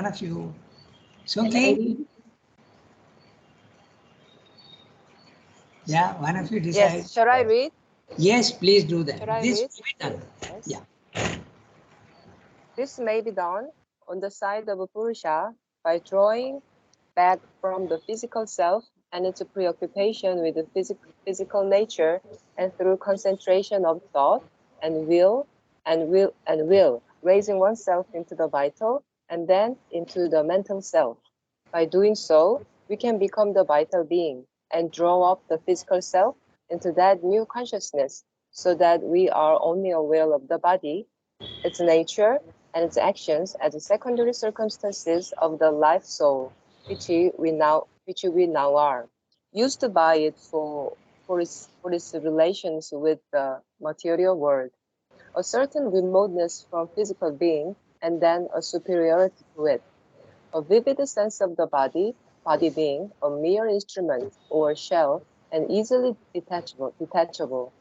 of you. Sunki? Yeah, one of you decide. Yes, shall I read? Yes, please do that. Shall I This read? will be done. Yes. Yeah. This may be done on the side of Purusha by drawing back from the physical self and its preoccupation with the physical nature, and through concentration of thought and will, raising oneself into the vital and then into the mental self. By doing so, we can become the vital being and draw up the physical self into that new consciousness, so that we are only aware of the body, its nature, and its actions as the secondary circumstances of the life soul, which we now are, used by it for its relations with the material world, a certain remoteness from physical being, and then a superiority to it, a vivid sense of the body being a mere instrument or shell, and easily detachable,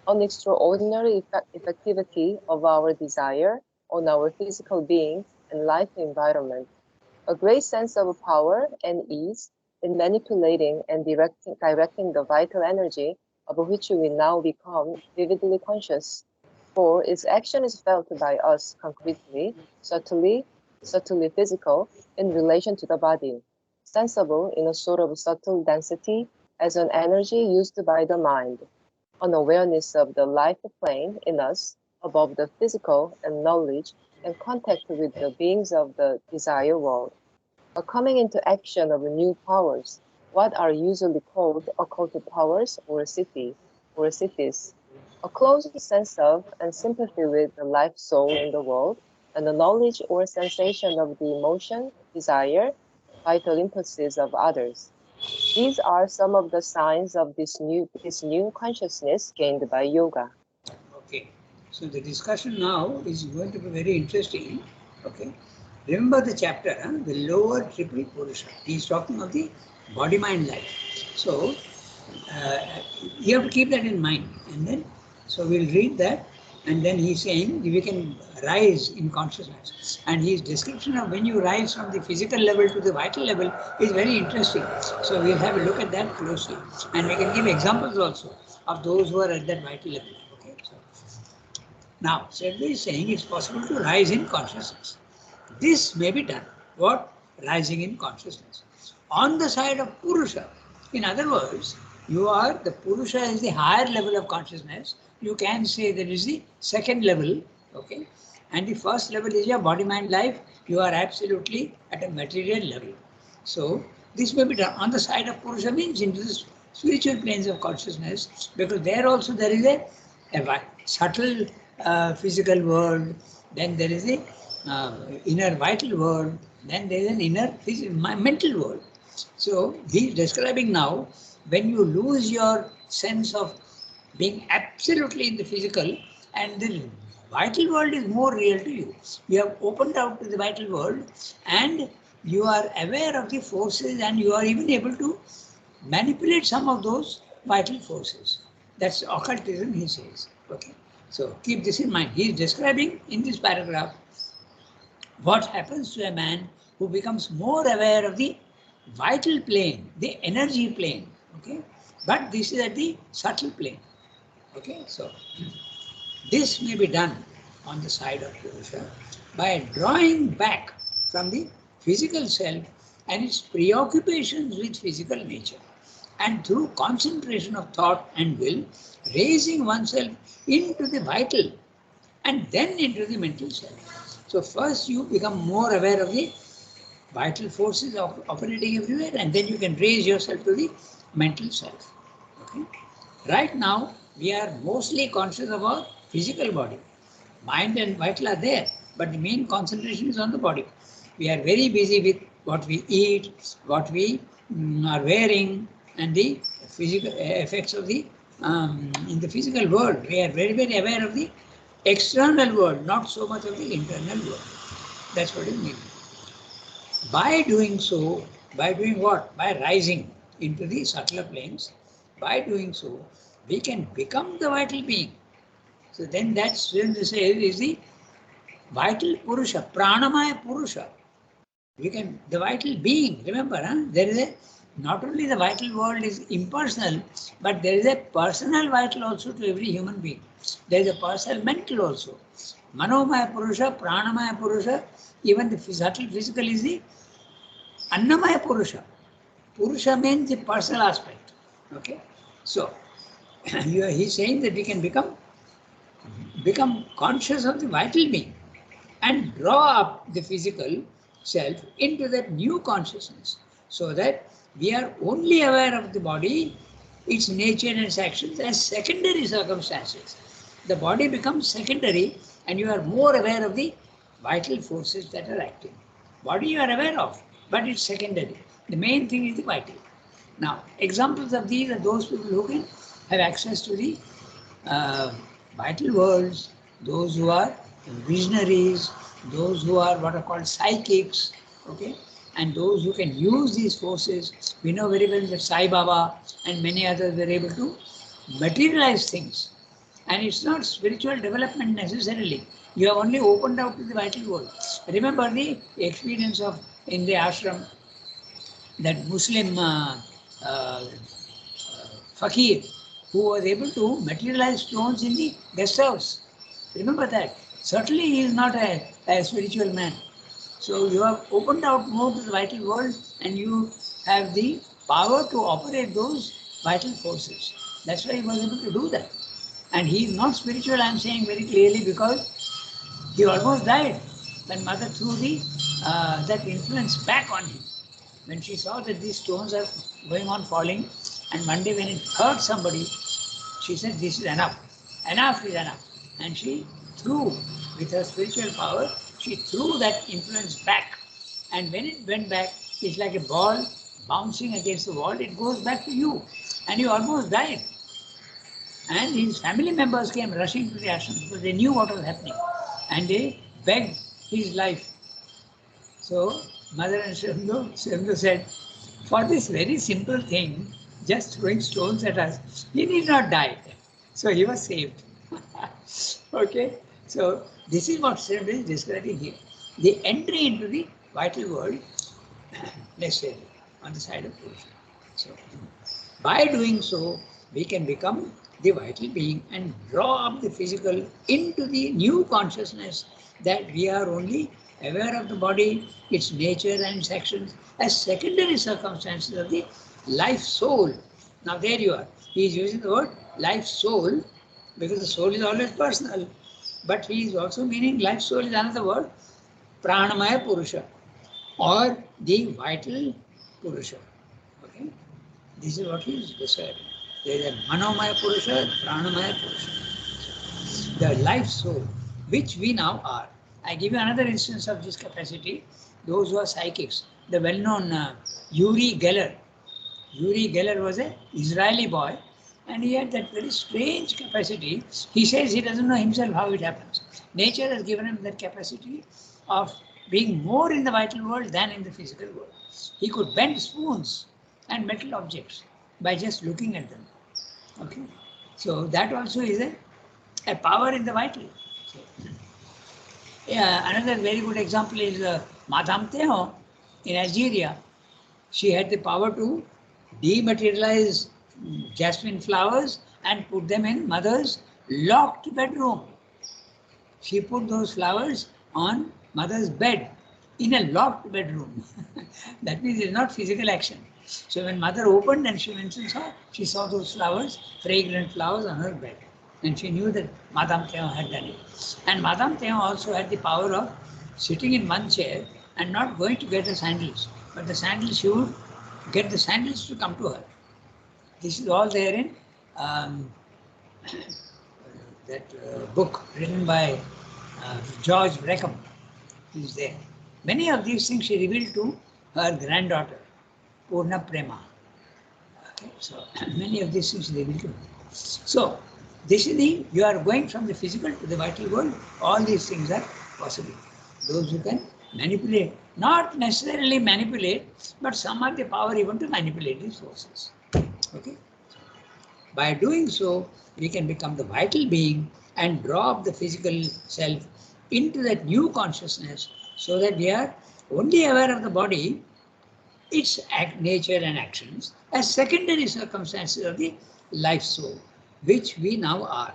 an extraordinary effectivity of our desire on our physical being and life environment, a great sense of power and ease in manipulating and directing the vital energy of which we now become vividly conscious, for its action is felt by us concretely, subtly physical in relation to the body, sensible in a sort of subtle density as an energy used by the mind, an awareness of the life plane in us above the physical and knowledge and contact with the beings of the desire world, a coming into action of new powers, what are usually called occult powers or cities, a close sense of and sympathy with the life soul in the world, and the knowledge or sensation of the emotion, desire, vital impulses of others. These are some of the signs of this new consciousness gained by yoga. Okay. So the discussion now is going to be very interesting. Okay. Remember the chapter, the lower triple Purusha. He is talking of the body, mind, life. So you have to keep that in mind. And then, so we'll read that. And then he's saying we can rise in consciousness. And his description of when you rise from the physical level to the vital level is very interesting. So we'll have a look at that closely. And we can give examples also of those who are at that vital level. Okay. So now, Sedgwick is saying it's possible to rise in consciousness. This may be done. What? Rising in consciousness. On the side of Purusha. In other words, the Purusha is the higher level of consciousness. You can say that is the second level. Okay. And the first level is your body, mind, life. You are absolutely at a material level. So, this may be done on the side of Purusha, means into the spiritual planes of consciousness, because there also there is a subtle physical world, then there is a inner vital world, then there is an inner mental world. So he is describing now when you lose your sense of being absolutely in the physical and the vital world is more real to you. You have opened out to the vital world and you are aware of the forces and you are even able to manipulate some of those vital forces. That's occultism, he says. Okay. So keep this in mind. He is describing in this paragraph what happens to a man who becomes more aware of the vital plane, the energy plane. Okay. But this is at the subtle plane. Okay. So this may be done on the side of Purusha by drawing back from the physical self and its preoccupations with physical nature, and through concentration of thought and will, raising oneself into the vital and then into the mental self. So first you become more aware of the vital forces operating everywhere, and then you can raise yourself to the mental self. Okay? Right now, we are mostly conscious of our physical body. Mind and vital are there, but the main concentration is on the body. We are very busy with what we eat, what we are wearing, and the physical effects of the in the physical world. We are very, very aware of the external world, not so much of the internal world. That's what it means. By doing so, by doing what? By rising into the subtler planes, by doing so, we can become the vital being. So then that's when they say is the vital Purusha, Pranamaya Purusha. we can, the vital being, remember, there is a, not only the vital world is impersonal, but there is a personal vital also to every human being. There is a personal mental also. Manomaya Purusha, Pranamaya Purusha, even the subtle physical is the Annamaya Purusha. Purusha means the personal aspect. Okay? So, he's saying that we can become conscious of the vital being and draw up the physical self into that new consciousness, so that we are only aware of the body, its nature and its actions as secondary circumstances. The body becomes secondary and you are more aware of the vital forces that are acting. Body you are aware of, but it's secondary. The main thing is the vital. Now, examples of these are those people who can have access to the vital worlds, those who are visionaries, those who are what are called psychics, okay, and those who can use these forces. We know very well that Sai Baba and many others were able to materialize things. And it's not spiritual development necessarily. You have only opened out to the vital world. Remember the experience of in the ashram, that Muslim fakir who was able to materialize stones in the guest house. Remember that. Certainly he is not a spiritual man. So you have opened out more to the vital world and you have the power to operate those vital forces. That's why he was able to do that. And he is not spiritual, I am saying very clearly, because he almost died when mother threw that influence back on him. When she saw that these stones are going on falling, and one day when it hurt somebody, she said, this is enough. Enough is enough. And she threw, with her spiritual power, she threw that influence back. And when it went back, it's like a ball bouncing against the wall. It goes back to you. And you almost died. And his family members came rushing to the ashram because they knew what was happening. And they begged his life. So Mother and Srimdu said, for this very simple thing, just throwing stones at us, he did not die. So he was saved. Okay, so this is what Srimdu is describing here. The entry into the vital world, let's say, on the side of Purusha. So by doing so, we can become the vital being and draw up the physical into the new consciousness that we are only aware of the body, its nature and its actions as secondary circumstances of the life soul. Now there you are. He is using the word life soul because the soul is always personal. But he is also meaning life soul is another word, Pranamaya Purusha, or the vital Purusha. Okay? This is what he is describing. There is a Manomaya Purusha, Pranamaya Purusha. The life soul, which we now are. I give you another instance of this capacity. Those who are psychics, the well-known Uri Geller. Uri Geller was an Israeli boy, and he had that very strange capacity. He says he doesn't know himself how it happens. Nature has given him that capacity of being more in the vital world than in the physical world. He could bend spoons and metal objects by just looking at them. Okay, so that also is a power in the vital. So, yeah, another very good example is Madame Theo in Algeria. She had the power to dematerialize jasmine flowers and put them in mother's locked bedroom. She put those flowers on mother's bed in a locked bedroom. That means it's not physical action. So when mother opened and she went and saw, she saw those flowers, fragrant flowers on her bed. And she knew that Madame Theo had done it. And Madame Theo also had the power of sitting in one chair and not going to get the sandals. But the sandals, she would get the sandals to come to her. This is all there in that book written by George Breckham. Is there. Many of these things she revealed to her granddaughter, Purna Prema. Okay, so many of these things she revealed to her. So this is you are going from the physical to the vital world. All these things are possible. Those who can manipulate, not necessarily manipulate, but some have the power even to manipulate these forces. Okay. By doing so, we can become the vital being and draw up the physical self into that new consciousness so that we are only aware of the body, its nature and actions, as secondary circumstances of the life soul, which we now are,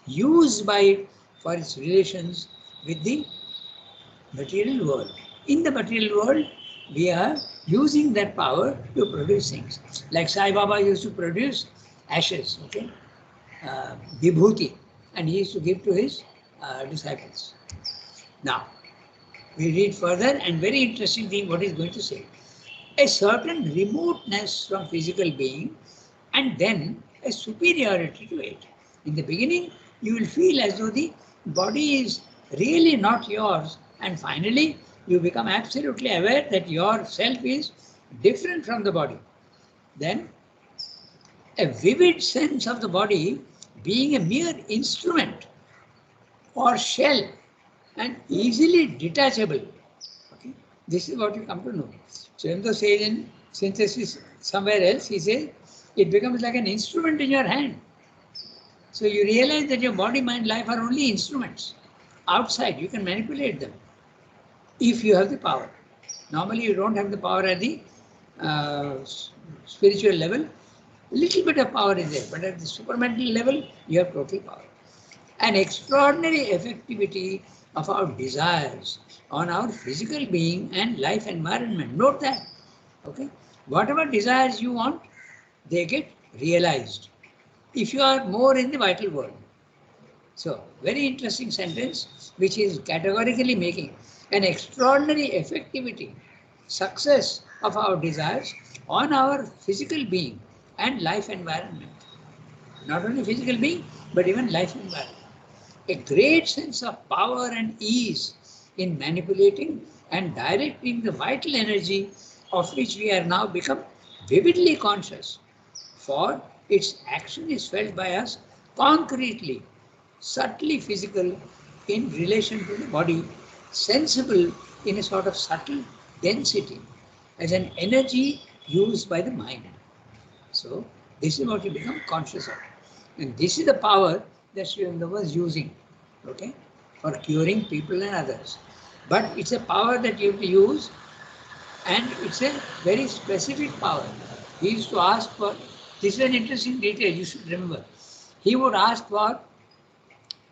used by it for its relations with the material world. In the material world, we are using that power to produce things. Like Sai Baba used to produce ashes, okay, vibhuti, and he used to give to his disciples. Now, we read further, and very interesting thing what he's going to say. A certain remoteness from physical being, and then a superiority to it. In the beginning, you will feel as though the body is really not yours, and finally, you become absolutely aware that yourself is different from the body. Then, a vivid sense of the body being a mere instrument or shell and easily detachable. Okay? This is what you come to know. Sraubindo says in Synthesis somewhere else, he says, it becomes like an instrument in your hand. So you realize that your body, mind, life are only instruments. Outside, you can manipulate them if you have the power. Normally, you don't have the power at the spiritual level. Little bit of power is there, but at the supramental level, you have total power. An extraordinary effectivity of our desires on our physical being and life environment. Note that. Okay? Whatever desires you want, they get realized if you are more in the vital world. So, very interesting sentence which is categorically making an extraordinary effectivity, success of our desires on our physical being and life environment. Not only physical being, but even life environment. A great sense of power and ease in manipulating and directing the vital energy of which we are now become vividly conscious, for its action is felt by us concretely, subtly physical in relation to the body, sensible in a sort of subtle density as an energy used by the mind. So this is what you become conscious of. And this is the power that Sri Aurobindo was using, okay, for curing people and others. But it's a power that you have to use, and it's a very specific power. He used to ask for, this is an interesting detail you should remember. He would ask for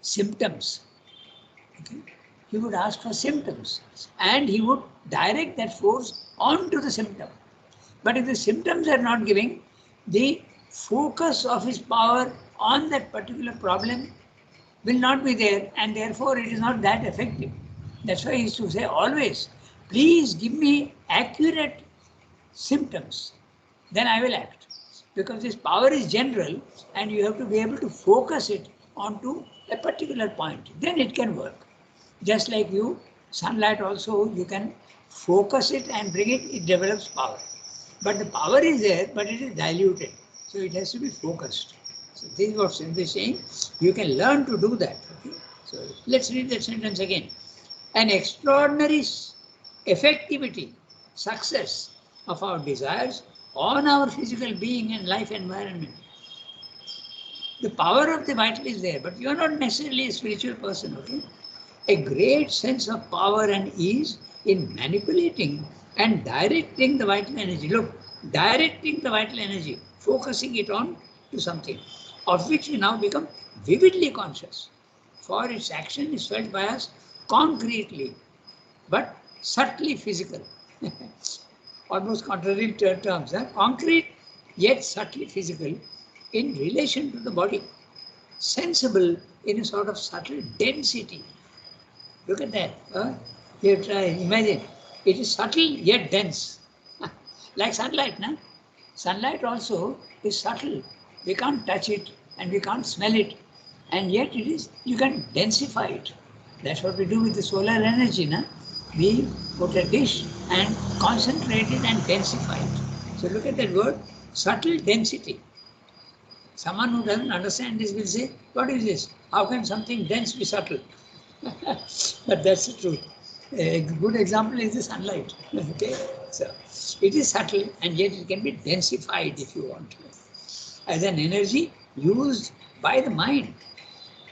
symptoms. Okay? He would ask for symptoms, and he would direct that force onto the symptom. But if the symptoms are not giving, the focus of his power on that particular problem will not be there, and therefore it is not that effective. That's why he used to say always, please give me accurate symptoms, then I will act. Because this power is general and you have to be able to focus it onto a particular point, then it can work. Just like you, sunlight also, you can focus it and bring it, it develops power. But the power is there, but it is diluted. So it has to be focused. So this is what Sraubindo is saying. You can learn to do that. Okay? So let's read that sentence again. An extraordinary effectivity, success of our desires on our physical being and life environment. The power of the vital is there, but you are not necessarily a spiritual person, okay? A great sense of power and ease in manipulating and directing the vital energy. Look, directing the vital energy, focusing it on to something, of which we now become vividly conscious. For its action is felt by us concretely, but subtly physical. Almost contrary terms, huh? Concrete yet subtly physical in relation to the body, sensible in a sort of subtle density. Look at that. Here, try, imagine. It is subtle yet dense. Like sunlight, no? Sunlight also is subtle. We can't touch it and we can't smell it. And yet it is, you can densify it. That's what we do with the solar energy, no? We put a dish and concentrate it and densify it. So look at that word, subtle density. Someone who doesn't understand this will say, what is this? How can something dense be subtle? But that's the truth. A good example is the sunlight. Okay, so it is subtle and yet it can be densified if you want to, as an energy used by the mind.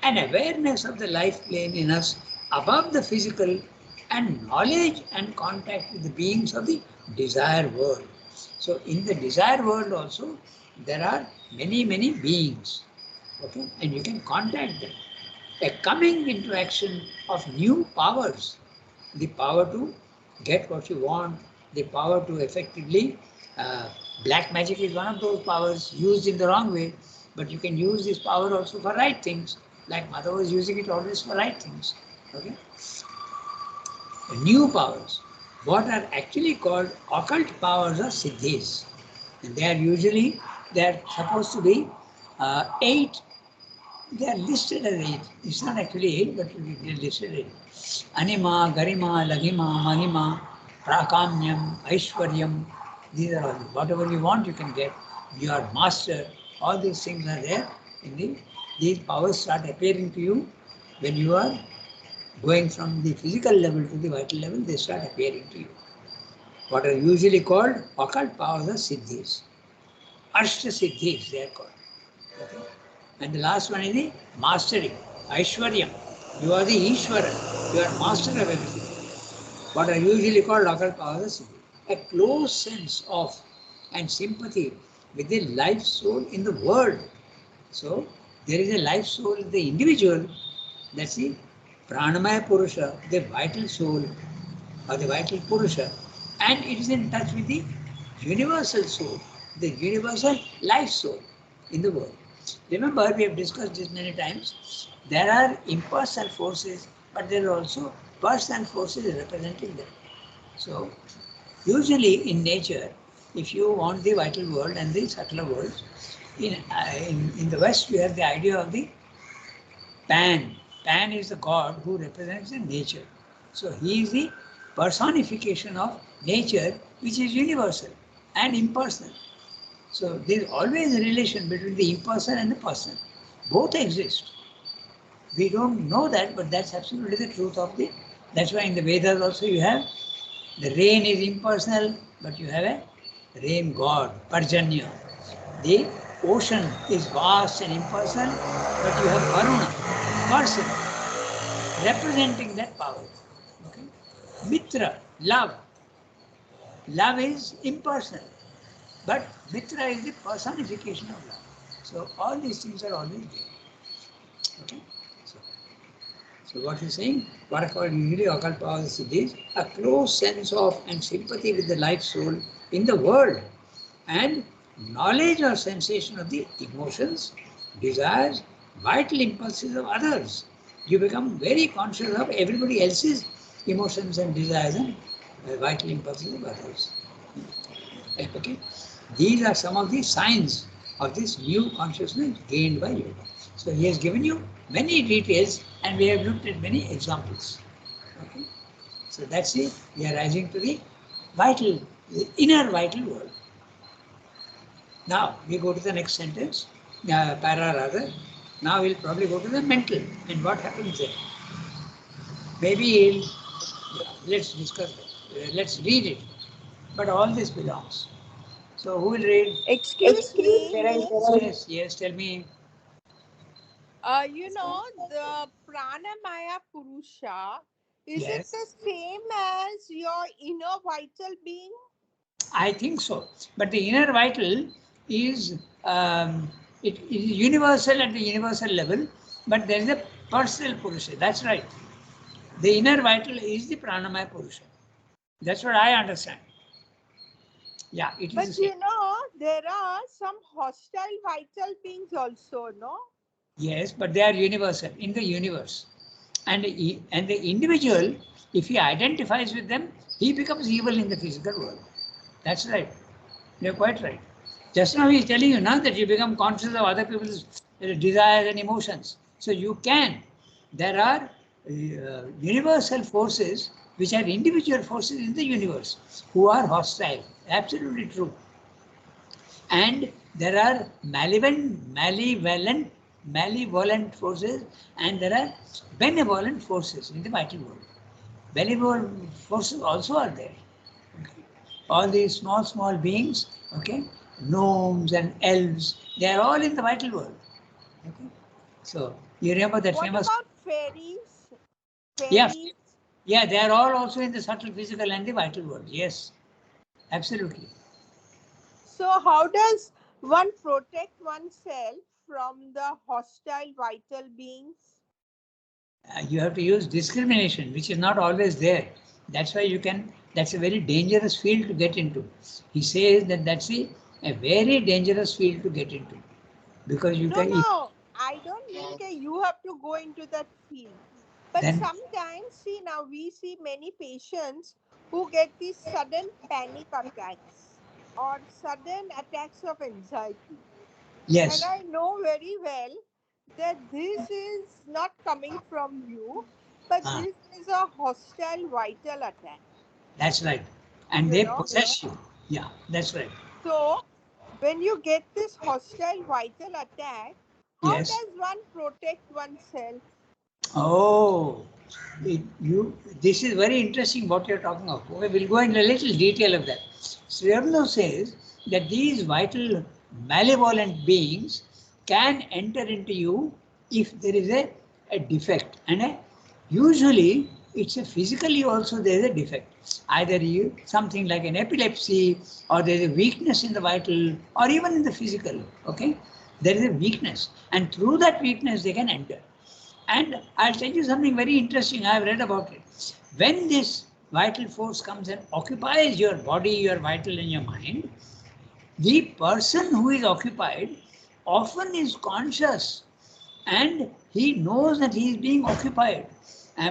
An awareness of the life plane in us above the physical and knowledge and contact with the beings of the desire world. So in the desire world also, there are many, many beings, okay, and you can contact them. A coming into action of new powers, the power to get what you want, the power to effectively, black magic is one of those powers used in the wrong way, but you can use this power also for right things, like Mother was using it always for right things, okay. New powers, what are actually called occult powers or siddhis, and they are supposed to be 8. They are listed as 8. It's not actually 8, but they are listed as 8. Anima, Garima, Laghima, Mahima, Prakamyam, Aishwaryam. These are all. Whatever you want, you can get. You are master. All these things are there. These powers start appearing to you when you are going from the physical level to the vital level. They start appearing to you. What are usually called occult powers are siddhis. Ashta siddhis, they are called. Okay. And the last one is the mastery, Aishwaryam. You are the Ishvara. You are master of everything. What are usually called occult powers, a close sense of and sympathy with the life soul in the world. So there is a life soul in the individual, that's the Pranamaya Purusha, the vital soul or the vital Purusha, and it is in touch with the universal soul, the universal life soul in the world. Remember, we have discussed this many times. There are impersonal forces, but there are also personal forces representing them. So, usually in nature, if you want the vital world and the subtler world, in the West, we have the idea of the Pan. Pan is the god who represents the nature. So, he is the personification of nature, which is universal and impersonal. So there is always a relation between the impersonal and the personal. Both exist. We don't know that, but that's absolutely the truth of the. That's why in the Vedas also you have the rain is impersonal, but you have a rain god, Parjanya. The ocean is vast and impersonal, but you have Varuna, person, representing that power. Okay? Mitra, love. Love is impersonal. But Mitra is the personification of love. So all these things are always there. Okay? So what he's saying, what are called usually occult powers is a close sense of and sympathy with the life soul in the world, and knowledge or sensation of the emotions, desires, vital impulses of others. You become very conscious of everybody else's emotions and desires and vital impulses of others. Okay? These are some of the signs of this new consciousness gained by yoga. So he has given you many details and we have looked at many examples. Okay? So that's it. We are rising to the vital, the inner vital world. Now we go to the next sentence, para rather. Now we'll probably go to the mental and what happens there. Maybe let's discuss that. Let's read it. But all this belongs. So who will read? Excuse me. Yes, yes, tell me. You know, the Pranamaya Purusha, is it Yes. the same as your inner vital being? I think so. But the inner vital is it is universal at the universal level, but there is a personal Purusha. That's right. The inner vital is the Pranamaya Purusha. That's what I understand. Yeah, it is the But same. you know, there are some hostile vital beings also, no? Yes, but they are universal in the universe. And the individual, if he identifies with them, he becomes evil in the physical world. That's right. You're quite right. Just now he's telling you now that you become conscious of other people's desires and emotions. So you can. There are universal forces which are individual forces in the universe who are hostile. Absolutely true. And there are malevolent forces, and there are benevolent forces in the vital world. Benevolent forces also are there. Okay. All these small beings, okay, gnomes and elves, they are all in the vital world. Okay. So you remember that What famous. about fairies? Yeah, Fairies? Yeah, they are all also in the subtle physical and the vital world. Yes, absolutely. So how does one protect oneself from the hostile vital beings? You have to use discrimination, which is not always there. That's why that's a very dangerous field to get into. He says that a very dangerous field to get into because you No, can, no, I don't mean that you have to go into that field. But then, sometimes, see, now we see many patients who get these sudden panic attacks or sudden attacks of anxiety. And yes, I know very well that this is not coming from you, but ah, this is a hostile vital attack, that's right. And you they know. possess you. Yeah, that's right. So, when you get this hostile vital attack, how Yes. does one protect oneself? Oh, this is very interesting what you're talking of. Okay, we'll go into a little detail of that. Sri Aurobindo says that these vital malevolent beings can enter into you if there is a defect. And usually it's a physically also there is a defect. Either something like an epilepsy or there is a weakness in the vital or even in the physical. Okay, there is a weakness. And through that weakness they can enter. And I'll tell you something very interesting. I've read about it. When this vital force comes and occupies your body, your vital, and your mind, the person who is occupied often is conscious and he knows that he is being occupied,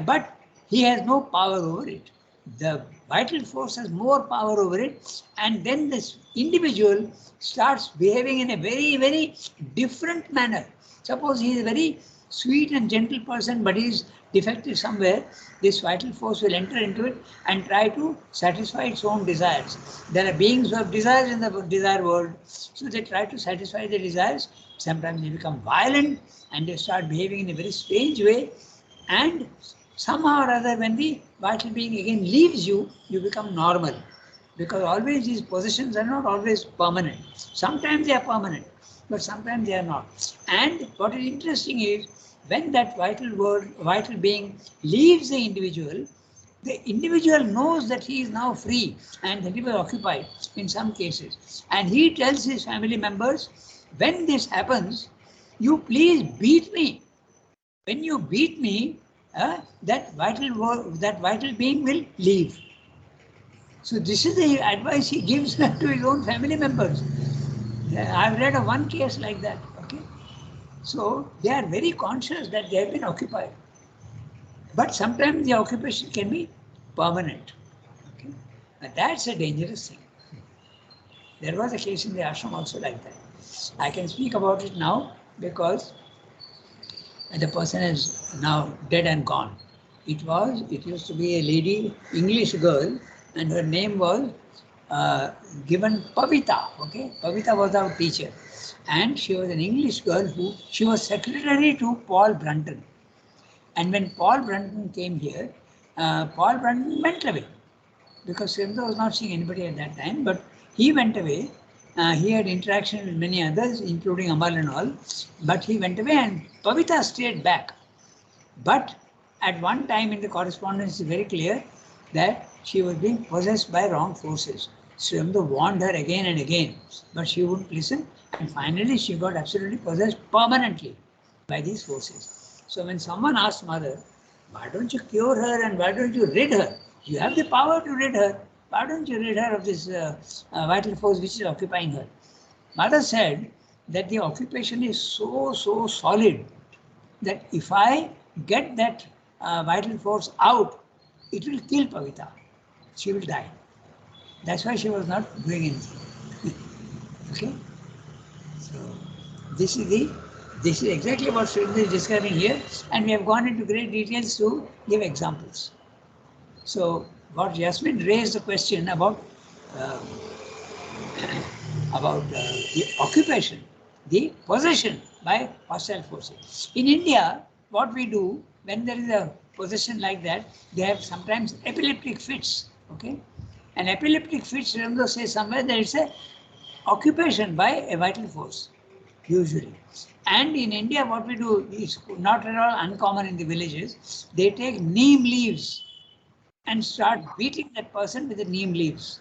but he has no power over it. The vital force has more power over it, and then this individual starts behaving in a very, very different manner. Suppose he is a very sweet and gentle person, but he is defective somewhere. This vital force will enter into it and try to satisfy its own desires. There are beings who have desires in the desire world, so they try to satisfy their desires. Sometimes they become violent and they start behaving in a very strange way. And somehow or other, when the vital being again leaves you, you become normal. Because always these positions are not always permanent. Sometimes they are permanent, but sometimes they are not. And what is interesting is when that vital being leaves the individual knows that he is now free and that he was occupied in some cases. And he tells his family members, when this happens, you please beat me. When you beat me, that vital being will leave. So this is the advice he gives to his own family members. I've read of one case like that. Okay, so they are very conscious that they have been occupied, but sometimes the occupation can be permanent. Okay, and that's a dangerous thing. There was a case in the ashram also like that. I can speak about it now because the person is now dead and gone. It used to be a lady, English girl, and her name was given Pavita. Okay, Pavita was our teacher, and she was an English girl she was secretary to Paul Brunton. And when Paul Brunton came here, Paul Brunton went away because Srimda was not seeing anybody at that time, but he went away. He had interaction with many others, including Amal and all, but he went away and Pavita stayed back. But at one time in the correspondence, it's very clear that she was being possessed by wrong forces. Srimda warned her again and again, but she wouldn't listen. And finally, she got absolutely possessed permanently by these forces. So when someone asked mother, why don't you cure her and why don't you rid her? You have the power to rid her. Why don't you rid her of this vital force which is occupying her? Mother said that the occupation is so solid that if I get that vital force out, it will kill Pavita. She will die. That's why she was not doing anything. Okay? So this is exactly what Sridhar is describing here, and we have gone into great details to give examples. So what Yasmin raised the question uh, the occupation, the possession by hostile forces. In India, what we do when there is a possession like that, they have sometimes epileptic fits. Okay, an epileptic fit, Srimdo says somewhere that it's a occupation by a vital force, usually. And in India, what we do is not at all uncommon in the villages. They take neem leaves and start beating that person with the neem leaves.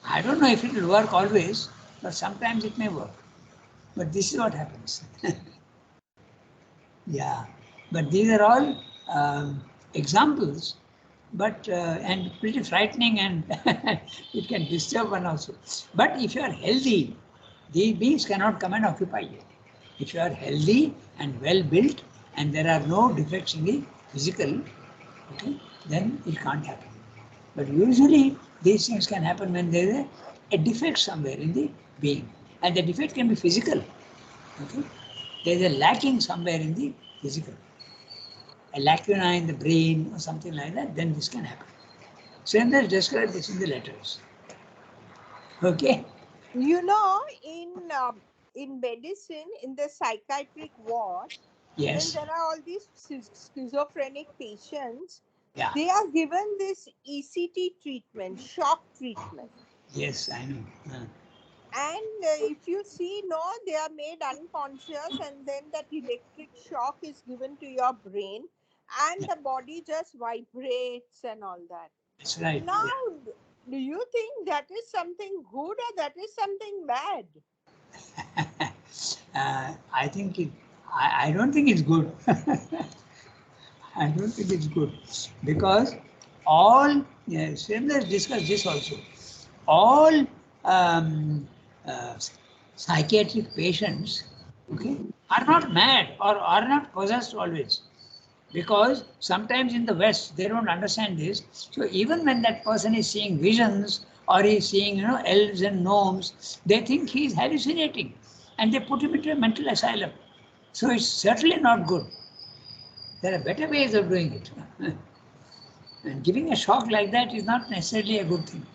I don't know if it will work always, but sometimes it may work. But this is what happens. Yeah, but these are all examples, but and pretty frightening, and it can disturb one also. But if you are healthy, these beings cannot come and occupy you. If you are healthy and well built, and there are no defects in the physical, okay, then it can't happen. But usually these things can happen when there is a defect somewhere in the being, and the defect can be physical. Okay, there is a lacking somewhere in the physical, a lacuna in the brain or something like that. Then this can happen. Srendra described this in the letters. Okay. You know, in medicine, in the psychiatric ward, when Yes. there are all these schizophrenic patients, Yeah. they are given this ECT treatment, shock treatment. Yes, I know. And if you see, no, they are made unconscious, and then that electric shock is given to your brain, and the body just vibrates and all that. That's right. Now, do you think that is something good or that is something bad? I think it. I don't think it's good. I don't think it's good because all. Yes, let's discuss this also. All uh, psychiatric patients, okay, are not mad or are not possessed always. Because sometimes in the West they don't understand this. So even when that person is seeing visions or is seeing elves and gnomes, they think he is hallucinating, and they put him into a mental asylum. So it's certainly not good. There are better ways of doing it. And giving a shock like that is not necessarily a good thing.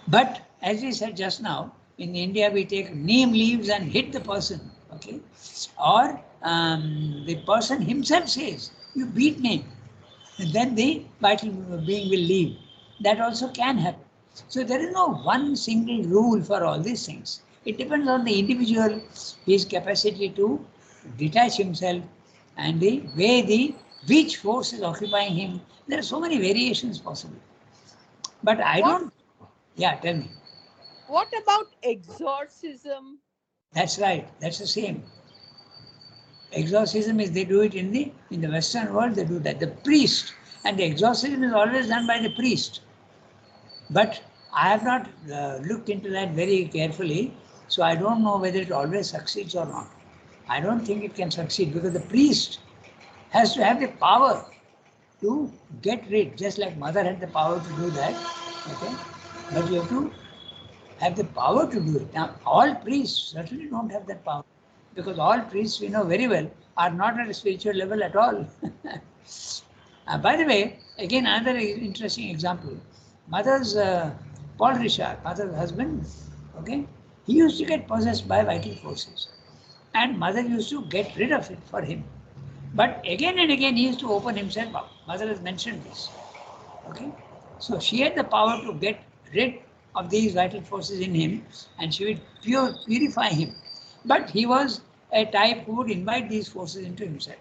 But as we said just now, in India we take neem leaves and hit the person, okay? Or the person himself says, "You beat me," and then the vital being will leave. That also can happen. So there is no one single rule for all these things. It depends on the individual, his capacity to detach himself, and the way which force is occupying him. There are so many variations possible. But I What, don't. Yeah, tell me. what about exorcism? That's right. That's the same. Exorcism is they do it in the Western world. They do that. The priest, and the exorcism is always done by the priest. But I have not looked into that very carefully, so I don't know whether it always succeeds or not. I don't think it can succeed because the priest has to have the power to get rid, just like mother had the power to do that. Okay, but you have to have the power to do it. Now, all priests certainly don't have that power because all priests, we know very well, are not at a spiritual level at all. By the way, again, another interesting example. Mother's Paul Richard, mother's husband, okay, he used to get possessed by vital forces, and mother used to get rid of it for him. But again and again, he used to open himself up. Mother has mentioned this. Okay, so she had the power to get rid of these vital forces in him, and she would purify him. But he was a type who would invite these forces into himself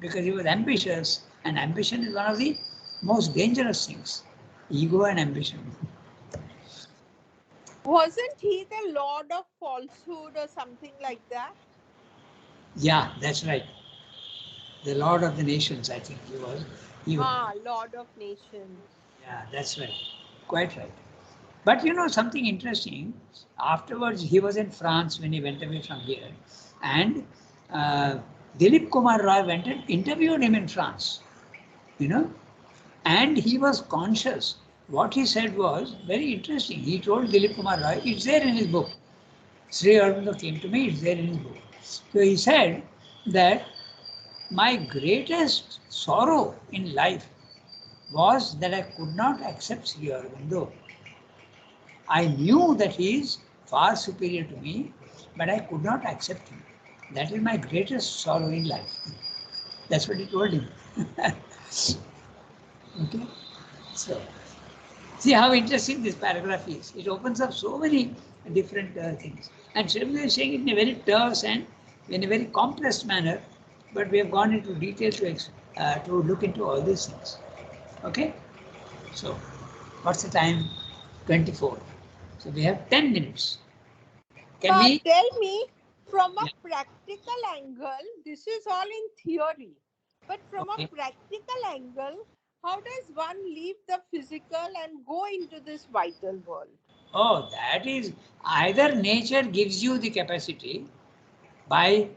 because he was ambitious, and ambition is one of the most dangerous things. Ego and ambition. Wasn't he the lord of falsehood or something like that? Yeah, that's right. The Lord of the Nations, I think he was. He was. Lord of nations. Yeah, that's right. Quite right. But something interesting, afterwards he was in France when he went away from here, and uh, Dilip Kumar Roy went and interviewed him in France, you know, and he was conscious. What he said was very interesting. He told Dilip Kumar Roy, it's there in his book. Sri Aurobindo came to me, it's there in his book. So he said that my greatest sorrow in life was that I could not accept Sri Aurobindo. I knew that he is far superior to me, but I could not accept him. That is my greatest sorrow in life. That's what he told him. Okay? So, see how interesting this paragraph is. It opens up so many different things. And Srimati is saying it in a very terse and in a very compressed manner, but we have gone into detail to look into all these things. Okay. So what's the time? 24. So we have 10 minutes. Can we? Tell me, from a Yeah. practical angle, this is all in theory, but from a Okay. practical angle, how does one leave the physical and go into this vital world? Oh, that is either nature gives you the capacity by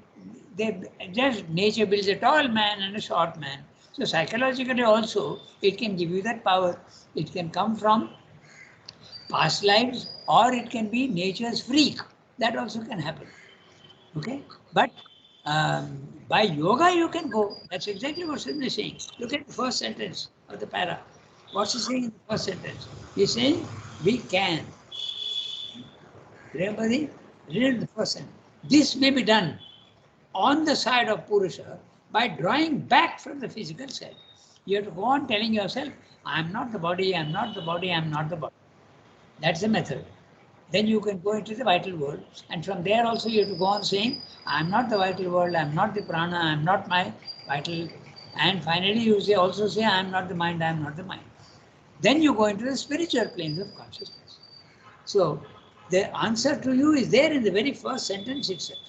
just nature builds a tall man and a short man. So psychologically also it can give you that power. It can come from past lives or it can be nature's freak. That also can happen. Okay, but by yoga you can go. That's exactly what Sidney is saying. Look at the first sentence of the para. What's he saying in the first sentence? He's saying we can. Remember read the first sentence. This may be done on the side of Purusha by drawing back from the physical self. You have to go on telling yourself, I am not the body, I am not the body, I am not the body. That's the method. Then you can go into the vital world. And from there also you have to go on saying, I am not the vital world, I am not the prana, I am not my vital. And finally you also say, I am not the mind, I am not the mind. Then you go into the spiritual planes of consciousness. So the answer to you is there in the very first sentence itself.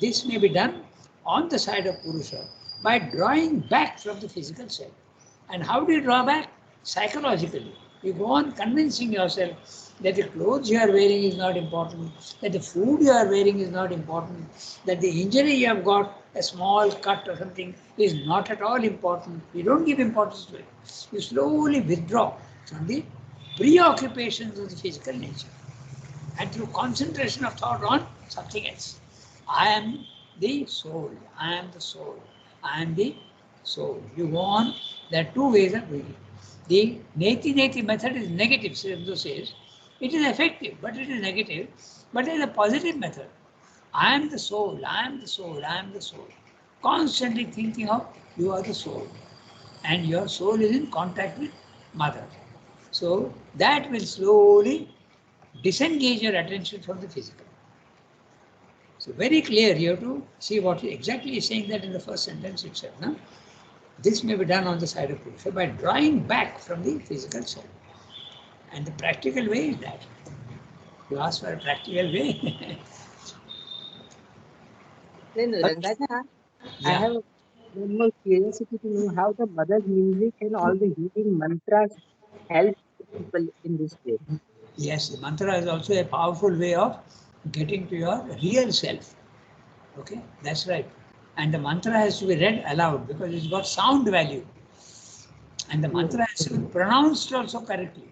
This may be done on the side of Purusha by drawing back from the physical self. And how do you draw back? Psychologically. You go on convincing yourself that the clothes you are wearing is not important, that the food you are wearing is not important, that the injury you have got, a small cut or something, is not at all important. You don't give importance to it. You slowly withdraw from the preoccupations of the physical nature and through concentration of thought on something else. I am the soul. I am the soul. I am the soul. You go on. There are two ways of doing it. The Neti method is negative, Sridhar says. It is effective, but it is negative. But it is a positive method. I am the soul. I am the soul. I am the soul. Constantly thinking of you are the soul. And your soul is in contact with mother. So that will slowly disengage your attention from the physical. So very clear, you have to see what he exactly is saying that in the first sentence itself. No? This may be done on the side of Purusha by drawing back from the physical self. And the practical way is that. You ask for a practical way. Then Rangaja, I Yeah. have one more curiosity to know how the mother's music and all the healing mantras help people in this way. Yes, the mantra is also a powerful way of getting to your real self. Okay, that's right. And the mantra has to be read aloud because it's got sound value. And the mantra has to be pronounced also correctly.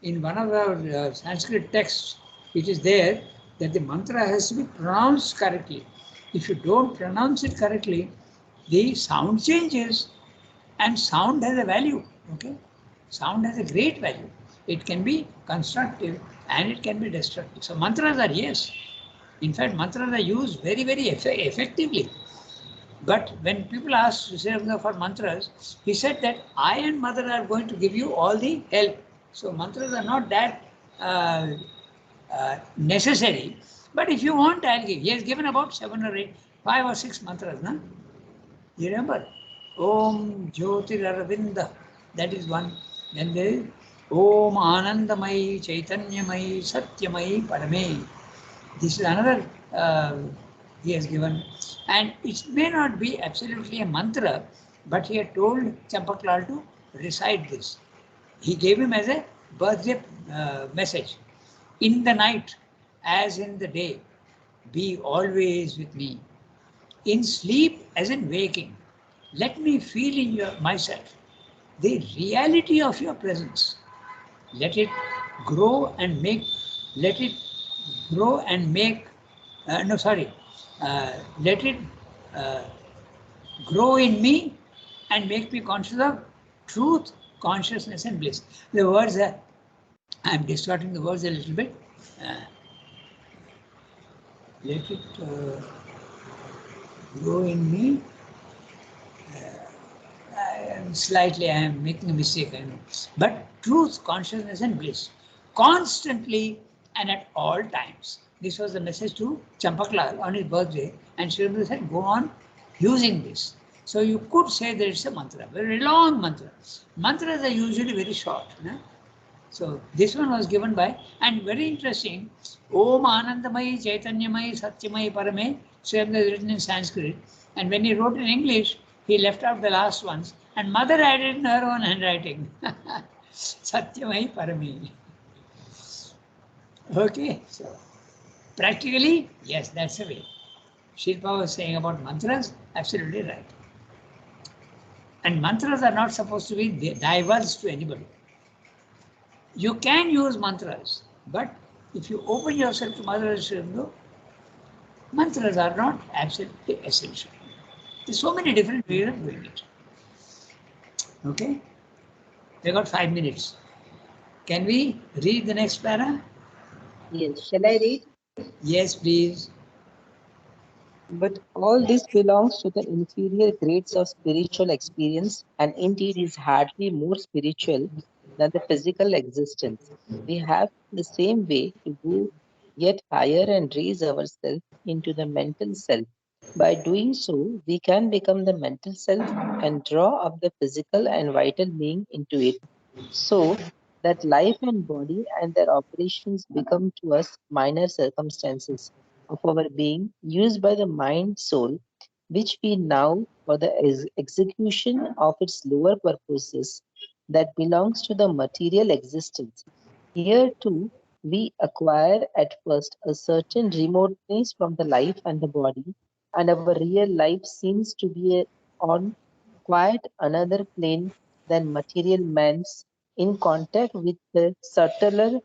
In one of our Sanskrit texts, it is there that the mantra has to be pronounced correctly. If you don't pronounce it correctly, the sound changes and sound has a value. Okay, sound has a great value. It can be constructive and it can be destructive. So mantras are yes. In fact, mantras are used very, very effectively. But when people asked Srisaranga for mantras, he said that I and mother are going to give you all the help. So mantras are not that necessary. But if you want, I'll give. He has given about 7 or 8, 5 or 6 mantras. No? You remember? Om Jyotir Aravinda. That is one. Then there is Om Anandamai Chaitanyamai Satyamai Parame. This is another he has given. And it may not be absolutely a mantra, but he had told Champaklal to recite this. He gave him as a birthday message. In the night, as in the day, be always with me. In sleep, as in waking, let me feel in myself the reality of your presence. Let it grow and make, let it grow and make, no, sorry, let it uh, grow in me and make me conscious of truth, consciousness, and bliss. The words are, I'm distorting the words a little bit. Let it grow in me. I am making a mistake, I know. But truth, consciousness, and bliss, constantly and at all times. This was the message to Champaklal on his birthday, and Sri Aurobindo said, go on using this. So you could say that it's a mantra, very long mantra. Mantras are usually very short. No? So this one was given by, and very interesting, Om Anandamayi Chaitanyamayi Satyamayi Parame, same as written in Sanskrit. And when he wrote in English, he left out the last ones, and mother added in her own handwriting. Satyamayi Parame. Okay, so practically, yes, that's the way. Shilpa was saying about mantras, absolutely right. And mantras are not supposed to be divulged to anybody. You can use mantras, but if you open yourself to Mother Srimdu, mantras are not absolutely essential. There's so many different ways of doing it. Okay? We got 5 minutes. Can we read the next para? Yes, shall I read? Yes, please. But all this belongs to the inferior grades of spiritual experience and indeed is hardly more spiritual than the physical existence. We have the same way to go yet higher and raise ourselves into the mental self. By doing so, we can become the mental self and draw up the physical and vital being into it, so that life and body and their operations become to us minor circumstances of our being used by the mind soul, which we now for the execution of its lower purposes that belongs to the material existence. Here too we acquire at first a certain remoteness from the life and the body, and our real life seems to be on quite another plane than material man's, in contact with the subtler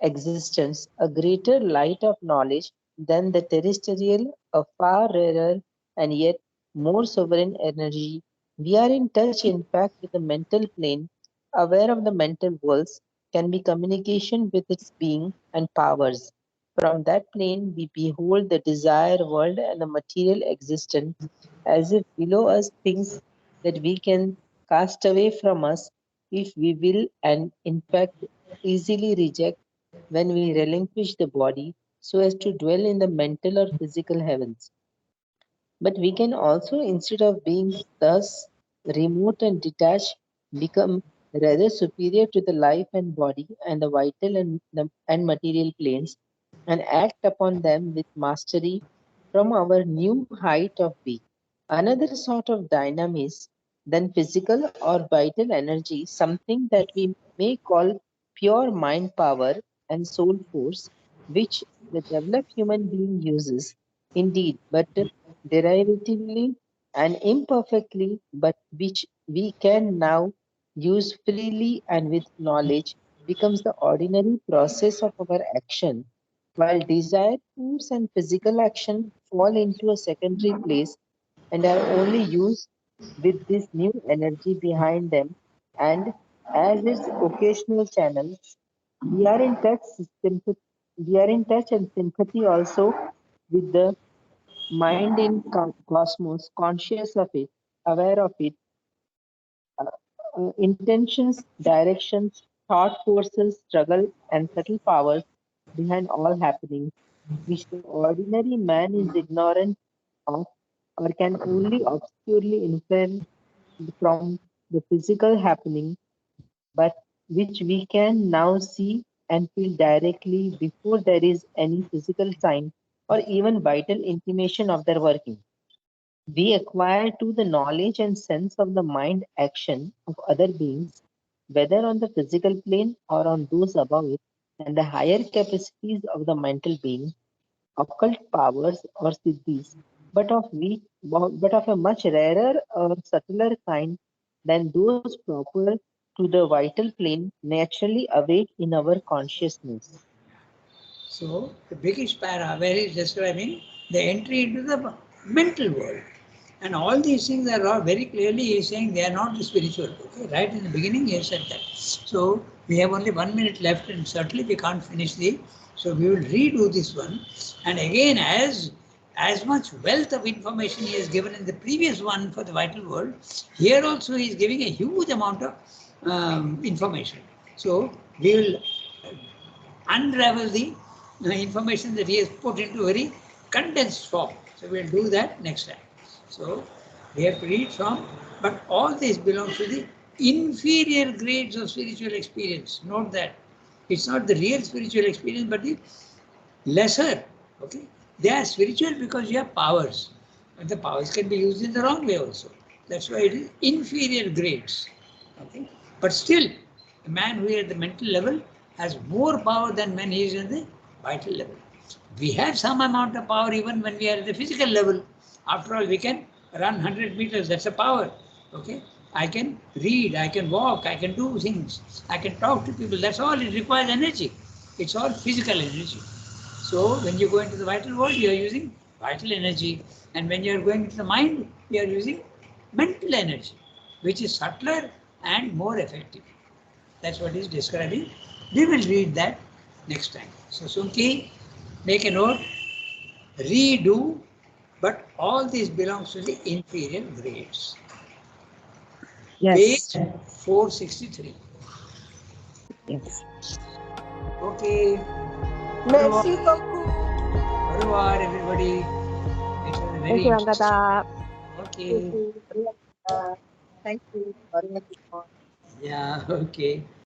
existence, a greater light of knowledge than the terrestrial, a far rarer and yet more sovereign energy. We are in touch, in fact, with the mental plane, aware of the mental worlds, can be communication with its being and powers. From that plane, we behold the desire world and the material existence as if below us things that we can cast away from us if we will, and in fact easily reject when we relinquish the body so as to dwell in the mental or physical heavens. But we can also, instead of being thus remote and detached, become rather superior to the life and body and the vital and material planes and act upon them with mastery from our new height of being. Another sort of dynamism than physical or vital energy, something that we may call pure mind power and soul force, which the developed human being uses, indeed, but derivatively and imperfectly, but which we can now use freely and with knowledge, becomes the ordinary process of our action, while desire, force, and physical action fall into a secondary place and are only used with this new energy behind them and as its occasional channels. We are in touch we are in touch and sympathy also with the mind in cosmos, conscious of it, aware of it, intentions, directions, thought forces, struggle, and subtle powers behind all happenings, which the ordinary man is ignorant of or can only obscurely infer from the physical happening, but which we can now see and feel directly before there is any physical sign or even vital intimation of their working. We acquire too the knowledge and sense of the mind action of other beings, whether on the physical plane or on those above it, and the higher capacities of the mental being, occult powers or siddhis, but of a much rarer or subtler kind than those proper to the vital plane naturally awake in our consciousness. So the biggest para where he's describing the entry into the mental world. And all these things are all very clearly he's saying they are not the spiritual. Okay, right in the beginning he said that. So we have only 1 minute left and certainly we can't finish the. So we will redo this one. And again, as much wealth of information he has given in the previous one for the vital world, here also he is giving a huge amount of information. So we will unravel the information that he has put into very condensed form. So we'll do that next time. So We have to read from, but all this belongs to the inferior grades of spiritual experience. Note that. It's not the real spiritual experience, but the lesser. Okay? They are spiritual because you have powers. But the powers can be used in the wrong way also. That's why it is inferior grades. Okay? But still, a man who is at the mental level has more power than when he is at the vital level. We have some amount of power even when we are at the physical level. After all, we can run 100 meters, that's a power. Okay? I can read, I can walk, I can do things, I can talk to people. That's all. It requires energy. It's all physical energy. So when you go into the vital world, you are using vital energy. And when you are going into the mind, you are using mental energy, which is subtler and more effective. That's what he's describing. We will read that next time. So Sunki, make a note, redo, but all this belongs to the inferior grades. Yes. Page 463. Yes. Okay. Merci beaucoup. Au revoir, everybody. It was very Thank you, interesting. Angada. Okay. Thank you. Yeah, okay.